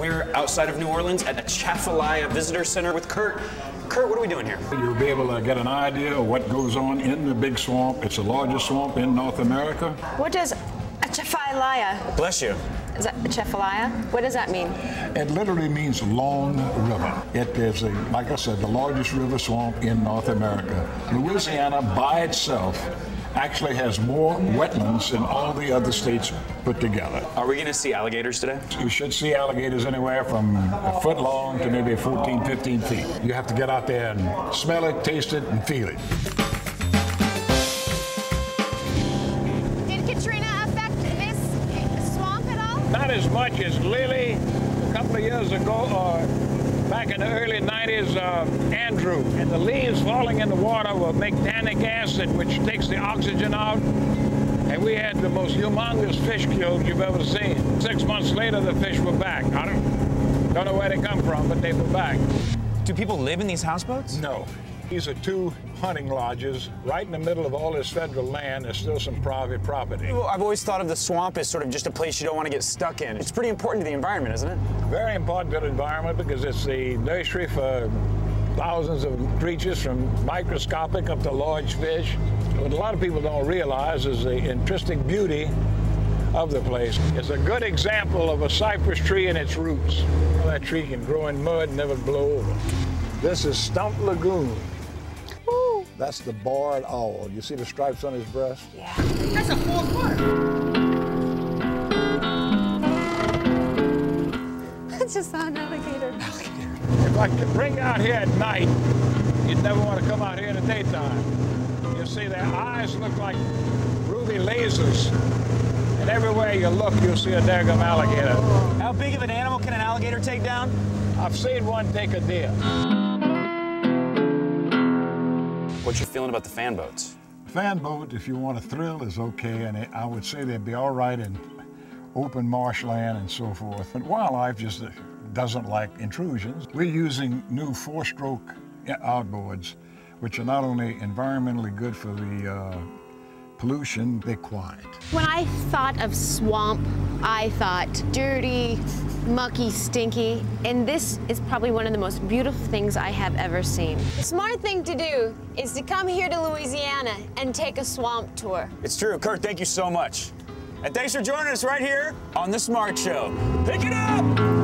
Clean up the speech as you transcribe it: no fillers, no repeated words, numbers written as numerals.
We're outside of New Orleans at Atchafalaya Visitor Center with Kurt. Kurt, what are we doing here? You'll be able to get an idea of what goes on in the big swamp. It's the largest swamp in North America. What does Atchafalaya? Bless you. Is that Atchafalaya? What does that mean? It literally means long river. It is, like I said, the largest river swamp in North America. Louisiana by itself actually has more wetlands than all the other states put together. Are we going to see alligators today? You should see alligators anywhere from a foot long to maybe 14, 15 feet. You have to get out there and smell it, taste it, and feel it. Did Katrina affect this swamp at all? Not as much as Lily a couple of years ago, or back in the early 90s, Andrew. And the leaves falling in the water will make tannic acid, which takes the oxygen out. And we had the most humongous fish kills you've ever seen. 6 months later, the fish were back. I don't know where they come from, but they were back. Do people live in these houseboats? No. These are 2 hunting lodges. Right in the middle of all this federal land, there's still some private property. Well, I've always thought of the swamp as sort of just a place you don't want to get stuck in. It's pretty important to the environment, isn't it? Very important to the environment because it's the nursery for thousands of creatures from microscopic up to large fish. What a lot of people don't realize is the intrinsic beauty of the place. It's a good example of a cypress tree and its roots. That tree can grow in mud and never blow over. This is Stump Lagoon. Ooh. That's the barred owl. You see the stripes on his breast? Yeah. That's a 4-foot. I just saw an alligator. If I could bring you out here at night, you'd never want to come out here in the daytime. You see their eyes look like ruby lasers. And everywhere you look, you'll see a daggum alligator. How big of an animal can an alligator take down? I've seen one take a deer. What's your feeling about the fan boats? Fan boat, if you want a thrill, is okay, and I would say they'd be all right in open marshland and so forth. But wildlife just doesn't like intrusions. We're using new 4-stroke outboards, which are not only environmentally good for the pollution, they're quiet. When I thought of swamp, I thought dirty, mucky, stinky, and this is probably one of the most beautiful things I have ever seen. The smart thing to do is to come here to Louisiana and take a swamp tour. It's true. Kurt, thank you so much. And thanks for joining us right here on The Smart Show. Pick it up!